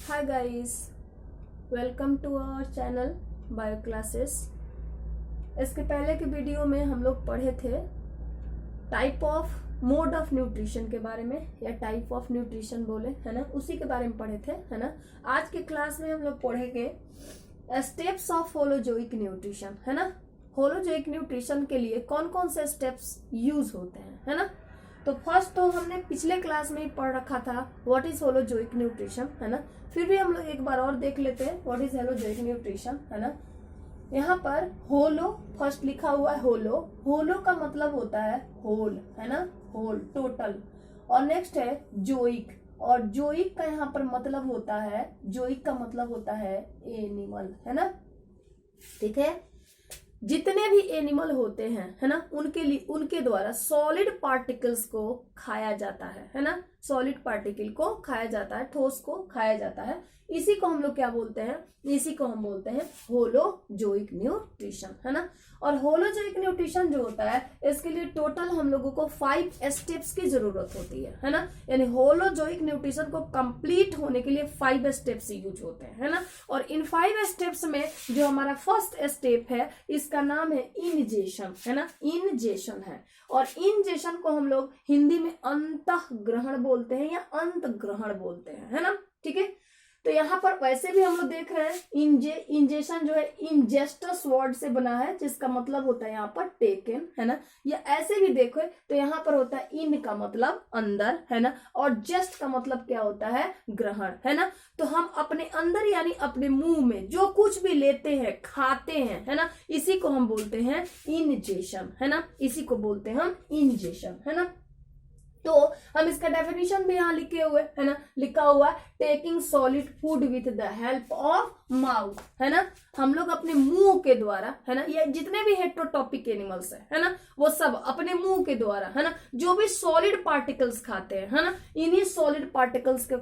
Hi guys, welcome to our channel bio classes. इसके पहले के वीडियो में हम लोग पढ़े थे type of mode of nutrition के बारे में, या टाइप ऑफ न्यूट्रिशन बोले, है ना, उसी के बारे में पढ़े थे, है ना। आज के क्लास में हम लोग पढ़ेंगे स्टेप्स ऑफ होलोजोइक न्यूट्रिशन, है ना। होलोजोइक न्यूट्रिशन के लिए कौन कौन से स्टेप्स यूज होते हैं, है ना। तो फर्स्ट तो हमने पिछले क्लास में ही पढ़ रखा था व्हाट इज होलोजोइक न्यूट्रिशन, है ना। फिर भी हम लोग एक बार और देख लेते हैं व्हाट इज होलोजोइक न्यूट्रिशन, है ना। यहाँ पर होलो फर्स्ट लिखा हुआ है। होलो होलो का मतलब होता है होल, है ना, होल, टोटल। और नेक्स्ट है जोइक, और जोइक का यहाँ पर मतलब होता है, जोइक का मतलब होता है एनिमल, है ना। ठीक है, जितने भी एनिमल होते हैं, है ना, उनके लिए उनके द्वारा सॉलिड पार्टिकल्स को खाया जाता है ना। सॉलिड पार्टिकल को खाया जाता है, ठोस को खाया जाता है। इसी को हम लोग क्या बोलते हैं, इसी को हम बोलते हैं होलोजोइक न्यूट्रिशन, है ना। और होलोजोइक न्यूट्रिशन जो होता है, इसके लिए टोटल हम लोगों को 5 स्टेप्स की जरूरत होती है ना। यानी होलोजोइक न्यूट्रिशन को कंप्लीट होने के लिए 5 स्टेप्स यूज होते हैं, है ना। और इन 5 स्टेप्स में जो हमारा फर्स्ट स्टेप है, इसका नाम है इनजेशन, है ना, इनजेशन है। और इनजेशन को हम लोग हिंदी में अंतःग्रहण बोलते हैं या अंत ग्रहण बोलते हैं, है ना। ठीक है, तो यहाँ पर वैसे भी हम लोग देख रहे हैं इंजेशन जो है इंजेस्टस वर्ड से बना है, जिसका मतलब होता है यहाँ पर टेकन, है ना। या ऐसे भी देखो तो यहाँ पर होता है इन का मतलब अंदर, है ना, और जेस्ट का मतलब क्या होता है, ग्रहण, है ना। तो हम अपने अंदर यानी अपने मुंह में जो कुछ भी लेते हैं, खाते हैं, है ना, इसी को हम बोलते हैं इनजेशन, है ना, इसी को बोलते हैं हम इनजेशन, है ना। तो हम इसका डेफिनेशन भी यहाँ लिखे हुए, है ना, लिखा हुआ taking solid food with the help of mouth, है ना। हम लोग अपने मुंह के द्वारा, है ना, ये जितने भी हेट्रोटॉपिक एनिमल्स है ना, वो सब अपने मुंह के द्वारा, है ना, जो भी सॉलिड पार्टिकल्स खाते हैं, है ना, इन्हीं सॉलिड पार्टिकल्स के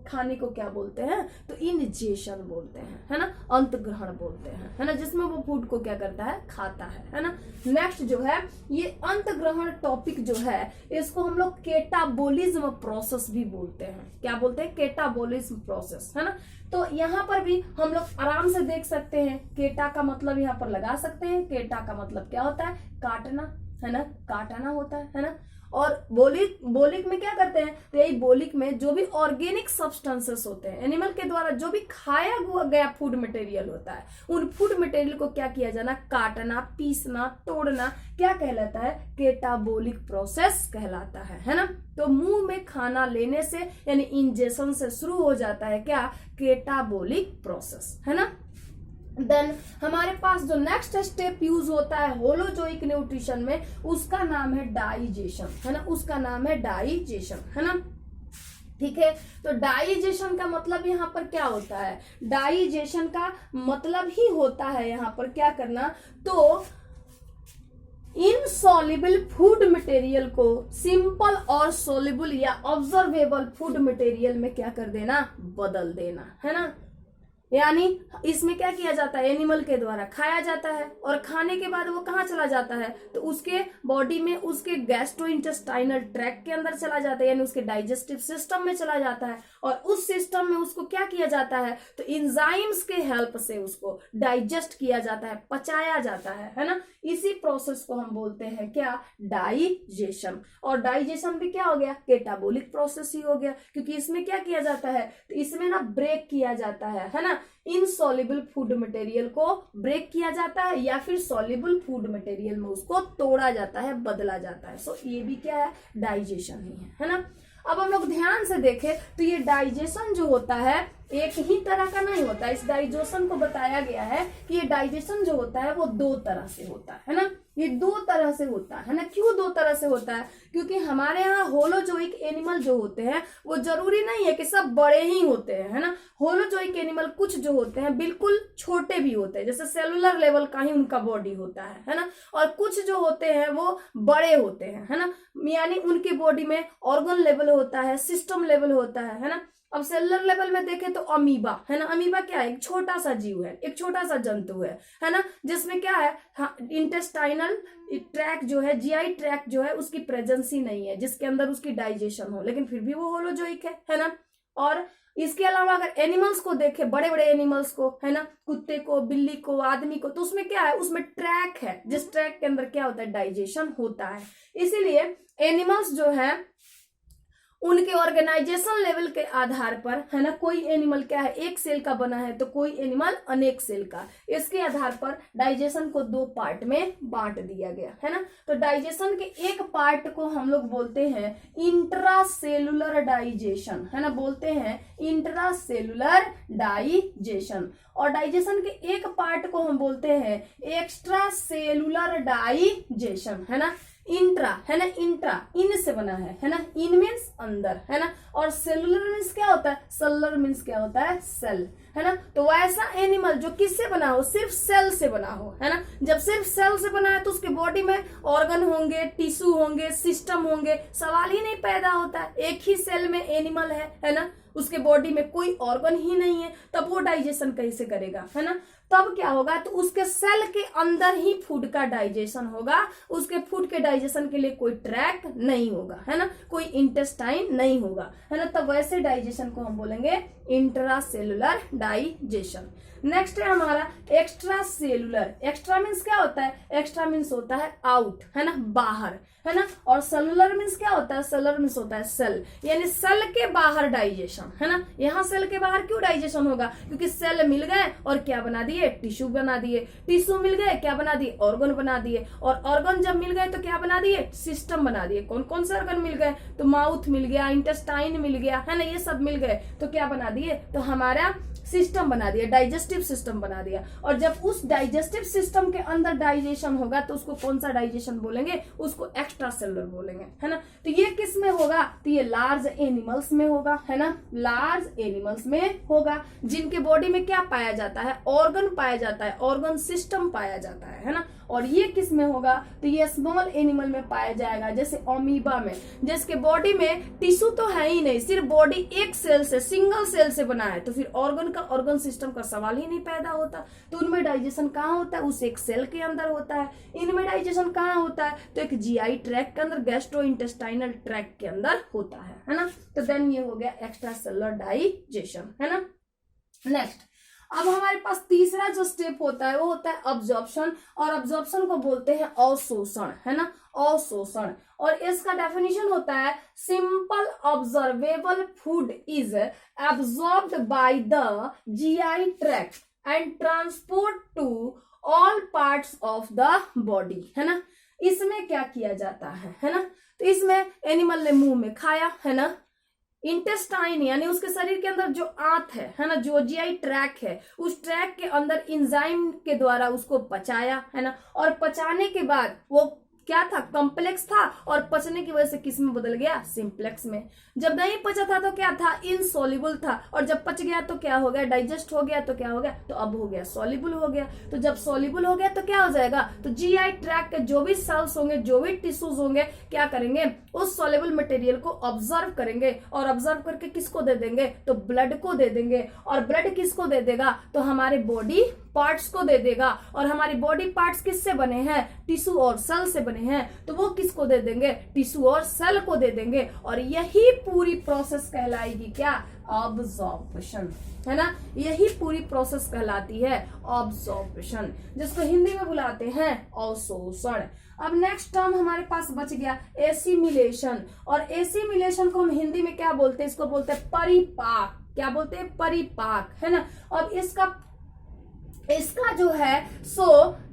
खाने को क्या बोलते हैं, तो इनजेशन बोलते हैं, है ना, अंत ग्रहण बोलते हैं, है ना, जिसमें वो फूड को क्या करता है, खाता है ना। नेक्स्ट जो है ये अंत ग्रहण टॉपिक जो है, इसको हम लोग केटाबोलिज्म प्रोसेस भी बोलते हैं। क्या बोलते हैं, केटाबोलिज्म प्रोसेस, है ना। तो यहाँ पर भी हम लोग आराम से देख सकते हैं, केटा का मतलब यहाँ पर लगा सकते हैं। केटा का मतलब क्या होता है, काटना, है ना, काटना होता है ना। और बोलिक में क्या करते हैं, तो यही बोलिक में जो भी ऑर्गेनिक सब्सटेंसेस होते हैं, एनिमल के द्वारा जो भी खाया गया फूड मटेरियल होता है, उन फूड मटेरियल को क्या किया जाना, काटना, पीसना, तोड़ना, क्या कहलाता है, केटाबोलिक प्रोसेस कहलाता है ना। तो मुंह में खाना लेने से यानी इंजेशन से शुरू हो जाता है क्या, केटाबोलिक प्रोसेस, है ना। देन हमारे पास जो नेक्स्ट स्टेप यूज होता है होलोजोइक न्यूट्रिशन में, उसका नाम है डाइजेशन, है ना, उसका नाम है डाइजेशन, है ना। ठीक है, तो डाइजेशन का मतलब यहाँ पर क्या होता है, डाइजेशन का मतलब ही होता है यहाँ पर क्या करना, तो इनसॉल्युबल फूड मटेरियल को सिंपल और सोल्युबल या ऑब्जर्वेबल फूड मटेरियल में क्या कर देना, बदल देना, है ना। यानी इसमें क्या किया जाता है, एनिमल के द्वारा खाया जाता है, और खाने के बाद वो कहाँ चला जाता है, तो उसके बॉडी में, उसके गैस्ट्रोइंटेस्टाइनल ट्रैक्ट के अंदर चला जाता है, यानी उसके डाइजेस्टिव सिस्टम में चला जाता है। और उस सिस्टम में उसको क्या किया जाता है, तो इंजाइम्स के हेल्प से उसको डाइजेस्ट किया जाता है, पचाया जाता है ना। इसी प्रोसेस को हम बोलते हैं क्या, डाइजेशन। और डाइजेशन भी क्या हो गया, केटाबोलिक प्रोसेस ही हो गया, क्योंकि इसमें क्या किया जाता है, तो इसमें ना ब्रेक किया जाता है ना, इनसॉल्युबल फूड मटेरियल को ब्रेक किया जाता है, या फिर सॉल्युबल फूड मटेरियल में उसको तोड़ा जाता है, बदला जाता है। सो ये भी क्या है, डाइजेशन ही है ना। अब हम लोग ध्यान से देखें तो ये डाइजेशन जो होता है एक ही तरह का नहीं होता। इस डाइजेशन को बताया गया है कि ये डाइजेशन जो होता है वो 2 तरह से होता है ना। ये 2 तरह से होता है ना। क्यों 2 तरह से होता है, क्योंकि हमारे यहाँ होलोजोइक एनिमल जो होते हैं वो जरूरी नहीं है कि सब बड़े ही होते हैं, है ना। होलोजोइक एनिमल कुछ जो होते हैं बिल्कुल छोटे भी होते हैं, जैसे सेलुलर लेवल का ही उनका बॉडी होता है ना। और कुछ जो होते हैं वो बड़े होते हैं, है ना, यानी उनकी बॉडी में ऑर्गन लेवल होता है, सिस्टम लेवल होता है ना। अब सेलुलर लेवल में देखें तो अमीबा, है ना, अमीबा क्या है, एक छोटा सा जीव है, एक छोटा सा जंतु है ना, जिसमें क्या है, इंटेस्टाइनल ट्रैक जो है, जीआई ट्रैक जो है उसकी प्रेजेंस ही नहीं है जिसके अंदर उसकी डाइजेशन हो, लेकिन फिर भी वो होलोजोइक है ना। और इसके अलावा अगर एनिमल्स को देखे, बड़े बड़े एनिमल्स को, है ना, कुत्ते को, बिल्ली को, आदमी को, तो उसमें क्या है, उसमें ट्रैक है, जिस ट्रैक के अंदर क्या होता है, डाइजेशन होता है। इसीलिए एनिमल्स जो है उनके ऑर्गेनाइजेशन लेवल के आधार पर, है ना, कोई एनिमल क्या है, एक सेल का बना है, तो कोई एनिमल अनेक सेल का। इसके आधार पर डाइजेशन को दो पार्ट में बांट दिया गया, है ना। तो डाइजेशन के एक पार्ट को हम लोग बोलते हैं इंट्रासेलुलर डाइजेशन, है ना, बोलते हैं इंट्रासेलुलर डाइजेशन। और डाइजेशन के एक पार्ट को हम बोलते हैं एक्स्ट्रा डाइजेशन, है ना। इंट्रा, है ना, इंट्रा इन से बना है ना, इन मीन्स अंदर, है ना, और सेलुलर मीन्स क्या होता है, सेलुलर मीन्स क्या होता है, सेल, है ना। तो वैसा एनिमल जो किससे बना हो, सिर्फ सेल से बना हो, है ना। जब सिर्फ सेल से बना है तो उसके बॉडी में ऑर्गन होंगे, टिश्यू होंगे, सिस्टम होंगे, सवाल ही नहीं पैदा होता है। एक ही सेल में एनिमल है ना, उसके बॉडी में कोई ऑर्गन ही नहीं है, तब वो डाइजेशन कैसे करेगा, है ना। तब क्या होगा, तो उसके सेल के अंदर ही फूड का डाइजेशन होगा, उसके फूड के डाइजेशन के लिए कोई ट्रैक नहीं होगा, है ना, कोई इंटेस्टाइन नहीं होगा, है ना। तब वैसे डाइजेशन को हम बोलेंगे इंट्रासेलुलर डाइजेशन। नेक्स्ट है हमारा एक्स्ट्रा सेलुलर। एक्स्ट्रा मीन्स क्या होता है, एक्स्ट्रा मीन्स होता है आउट, है ना, बाहर, है ना। और सेलुलर मीन्स क्या होता है, सेलुलर मीन्स होता है सेल, यानी सेल के बाहर डाइजेशन, है ना। यहाँ सेल के बाहर क्यों डाइजेशन होगा, क्योंकि सेल मिल गए और क्या बना दिए, टिश्यू बना दिए, टिश्यू मिल गए क्या बना दिए, ऑर्गन बना दिए, और ऑर्गन जब मिल गए तो क्या बना दिए, सिस्टम बना दिए। कौन कौन से ऑर्गन मिल गए, तो माउथ मिल गया, इंटेस्टाइन मिल गया, है ना, ये सब मिल गए तो क्या बना दिए, तो हमारा सिस्टम बना दिया, डाइजेस्टिव सिस्टम बना दिया। और जब उस डाइजेस्टिव सिस्टम के अंदर डाइजेशन होगा तो उसको कौन सा डाइजेशन बोलेंगे, उसको एक्स्ट्रा सेलुलर बोलेंगे, है ना। तो ये किस में होगा, तो ये लार्ज एनिमल्स में होगा, है ना, लार्ज एनिमल्स में होगा, जिनके बॉडी में क्या पाया जाता है, ऑर्गन पाया जाता है, ऑर्गन सिस्टम पाया जाता है ना। और ये किस में होगा, तो ये स्मॉल एनिमल में पाया जाएगा, जैसे अमीबा में, जिसके बॉडी में टिश्यू तो है ही नहीं, सिर्फ बॉडी एक सेल से, सिंगल सेल से बना है, तो फिर ऑर्गन का, ऑर्गन सिस्टम का सवाल ही नहीं पैदा होता। तो उनमें डाइजेशन कहाँ होता है, उस एक सेल के अंदर होता है। इनमें डाइजेशन कहाँ होता है, तो एक जीआई ट्रैक के अंदर, गैस्ट्रो इंटेस्टाइनल ट्रैक के अंदर होता है ना। तो देन ये हो गया एक्स्ट्रा सेलुलर डाइजेशन, है ना। नेक्स्ट, अब हमारे पास तीसरा जो स्टेप होता है वो होता है अब्जॉर्प्शन, और अब्जॉर्प्शन को बोलते हैं अवशोषण, है ना, अवशोषण। और इसका डेफिनेशन होता है simple observable food is absorbed by the GI tract and transport to all parts of the body, है ना। इसमें क्या किया जाता है ना, तो इसमें एनिमल ने मुंह में खाया, है ना, इंटेस्टाइन यानी उसके शरीर के अंदर जो आंत है ना, जो जीआई ट्रैक है, उस ट्रैक के अंदर इंजाइम के द्वारा उसको पचाया, है ना। और पचाने के बाद वो क्या था, कॉम्प्लेक्स था, और पचने की वजह से किस में बदल गया, सिंप्लेक्स में। जब नहीं पचा था तो क्या था, इनसॉल्युबल था, और जब पच गया तो क्या हो गया, डाइजेस्ट हो गया तो क्या हो गया, तो अब हो गया सॉल्युबल हो गया। तो जब सॉल्युबल हो गया तो क्या हो जाएगा, तो जीआई ट्रैक के जो भी सेल्स होंगे, जो भी टिश्यूज होंगे, क्या करेंगे, उस सॉल्युबल मटेरियल को ऑब्जर्व करेंगे, और ऑब्जर्व करके किसको दे देंगे, तो ब्लड को दे देंगे। और ब्लड किसको दे देगा, तो हमारे बॉडी पार्ट्स को दे देगा। और हमारी बॉडी पार्ट्स किससे बने हैं, टिश्यू और सेल से बने हैं, तो वो किसको दे देंगे, टिश्यू और सेल को दे देंगे। और यही पूरी प्रोसेस कहलाएगी क्या, ऑब्जॉर्प्शन, है ना। यही पूरी प्रोसेस कहलाती है ऑब्जॉर्प्शन, जिसको हिंदी में बुलाते हैं अवशोषण। अब नेक्स्ट टर्म हमारे पास बच गया एसिमिलेशन, और एसिमिलेशन को हम हिंदी में क्या बोलते हैं, इसको बोलते हैं परिपाक। क्या बोलते हैं, परिपाक, है ना। अब इसका जो है सो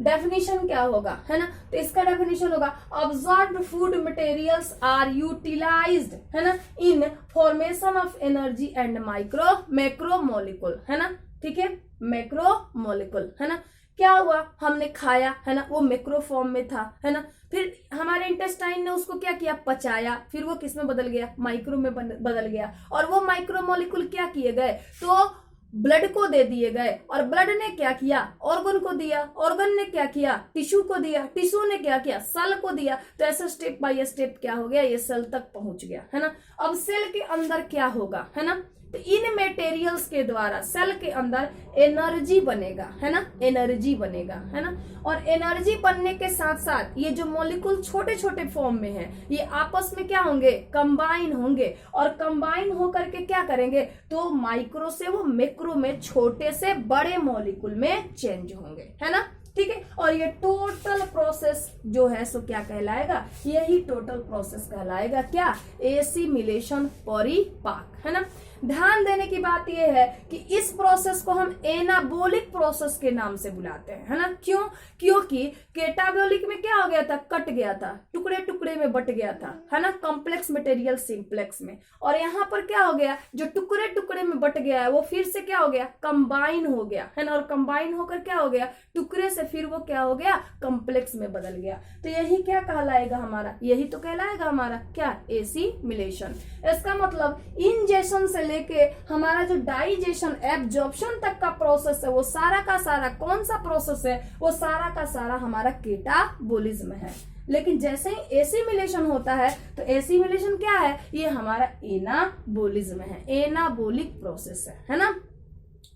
डेफिनेशन क्या होगा, है ना, तो इसका डेफिनेशन होगा observed food materials are utilised, है ना, in formation of energy and macro molecule, है ना, ठीक है, मैक्रो मॉलिक्यूल, है ना। क्या हुआ, हमने खाया, है ना, वो मैक्रो फॉर्म में था, है ना। फिर हमारे इंटेस्टाइन ने उसको क्या किया, पचाया, फिर वो किस में बदल गया, माइक्रो में बदल गया। और वो माइक्रो मॉलिक्यूल क्या किए गए, तो ब्लड को दे दिए गए, और ब्लड ने क्या किया, ऑर्गन को दिया, ऑर्गन ने क्या किया, टिश्यू को दिया, टिश्यू ने क्या किया, सेल को दिया। तो ऐसा स्टेप बाय स्टेप क्या हो गया, ये सेल तक पहुंच गया, है ना। अब सेल के अंदर क्या होगा, है ना, तो इन मटेरियल्स के द्वारा सेल के अंदर एनर्जी बनेगा, है ना, एनर्जी बनेगा, है ना। और एनर्जी बनने के साथ साथ ये जो मॉलिक्यूल छोटे छोटे फॉर्म में है ये आपस में क्या होंगे, कंबाइन होंगे, और कंबाइन होकर के क्या करेंगे, तो माइक्रो से वो मैक्रो में छोटे से बड़े मॉलिक्यूल में चेंज होंगे, है ना, ठीक है। और ये टोटल प्रोसेस जो है सो क्या कहलाएगा, यही टोटल प्रोसेस कहलाएगा, क्या, एसिमिलेशन परिपाक, है ना। ध्यान देने की बात यह है कि इस प्रोसेस को हम एनाबोलिक प्रोसेस के नाम से बुलाते हैं, है ना। क्यों, क्योंकि केटाबोलिक में क्या हो गया था, कट गया था, टुकड़े टुकड़े में बट गया था, है ना, कॉम्प्लेक्स मटेरियल सिंप्लेक्स में। और यहाँ पर क्या हो गया, जो टुकड़े टुकड़े में बट गया है वो फिर से क्या हो गया, कंबाइन हो गया, है ना। और कंबाइन होकर क्या हो गया, टुकड़े से फिर वो क्या हो गया, कॉम्प्लेक्स में बदल गया। तो यही क्या कहलाएगा हमारा, यही तो कहलाएगा हमारा क्या, एसिमिलेशन। इसका मतलब इंजेशन से लेके हमारा जो डाइजेशन एब्जॉर्प्शन तक का प्रोसेस है वो सारा का सारा कौन सा प्रोसेस है, वो सारा का सारा हमारा केटाबोलिज्म है। लेकिन जैसे ही एसिमिलेशन होता है तो एसिमिलेशन क्या है, ये हमारा एनाबोलिज्म है, एनाबोलिक प्रोसेस है ना।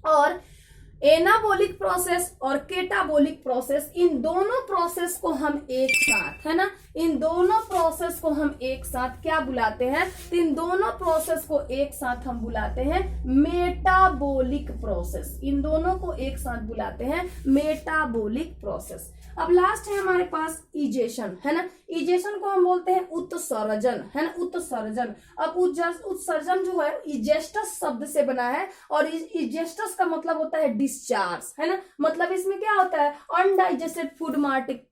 और एनाबोलिक प्रोसेस और केटाबोलिक प्रोसेस, इन दोनों प्रोसेस को हम एक साथ, है ना, इन दोनों प्रोसेस को हम एक साथ क्या बुलाते हैं, तो इन दोनों प्रोसेस को एक साथ हम बुलाते हैं मेटाबोलिक प्रोसेस, इन दोनों को एक साथ बुलाते हैं मेटाबोलिक प्रोसेस। अब लास्ट है हमारे पास इजेशन, है ना। इजेशन को हम बोलते हैं उत्सर्जन, है ना, उत्सर्जन। अब उत्सर्जन जो है इजेस्टस शब्द से बना है, और इजेस्टस का मतलब होता है डिस्चार्ज, है ना। मतलब इसमें क्या होता है, undigested food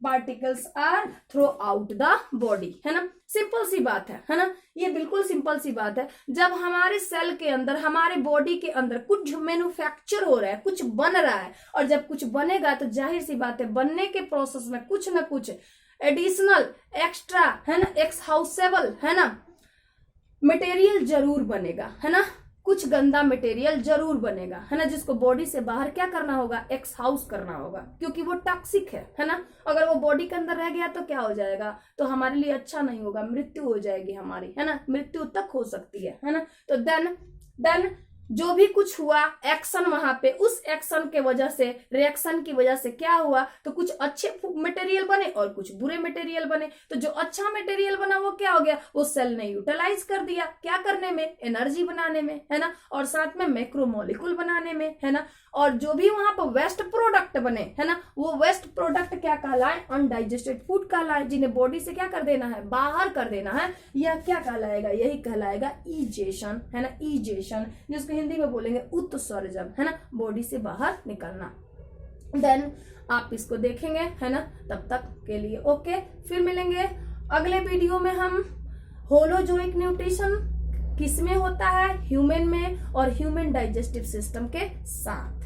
particles are throw out the body, है ना। सिंपल सी बात है ना, ये बिल्कुल सिंपल सी बात है। जब हमारे सेल के अंदर, हमारे बॉडी के अंदर कुछ मैन्युफैक्चर हो रहा है, कुछ बन रहा है, और जब कुछ बनेगा तो जाहिर सी बात है बनने के प्रोसेस में कुछ ना कुछ एडिशनल, एक्स्ट्रा, है ना, एक्सहाउसेबल, है ना, मटेरियल जरूर बनेगा, है ना, कुछ गंदा मटेरियल जरूर बनेगा, है ना, जिसको बॉडी से बाहर क्या करना होगा, एक्सहाउस करना होगा, क्योंकि वो टॉक्सिक है ना। अगर वो बॉडी के अंदर रह गया तो क्या हो जाएगा, तो हमारे लिए अच्छा नहीं होगा, मृत्यु हो जाएगी हमारी, है ना, मृत्यु तक हो सकती है ना। तो देन जो भी कुछ हुआ एक्शन वहां पे, उस एक्शन के वजह से, रिएक्शन की वजह से क्या हुआ, तो कुछ अच्छे मटेरियल बने और कुछ बुरे मटेरियल बने। तो जो अच्छा मटेरियल बना वो क्या हो गया, वो सेल ने यूटिलाइज कर दिया, क्या करने में, एनर्जी बनाने में, है ना, और साथ में मैक्रोमोलिक्यूल बनाने में, है ना। और जो भी वहां पर वेस्ट प्रोडक्ट बने, है ना, वो वेस्ट प्रोडक्ट क्या कहलाए, अनडाइजेस्टेड फूड कहलाए, जिन्हें बॉडी से क्या कर देना है, बाहर कर देना है। यह क्या कहलाएगा, यही कहलाएगा इजेशन, है ना, इजेशन, जिसको हिंदी में बोलेंगे उत्सर्जन, है ना, बॉडी से बाहर निकलना। देन आप इसको देखेंगे, है ना। तब तक के लिए ओके, फिर मिलेंगे अगले वीडियो में। हम होलोजोइक न्यूट्रिशन किसमें होता है, ह्यूमन में, और ह्यूमन डाइजेस्टिव सिस्टम के साथ।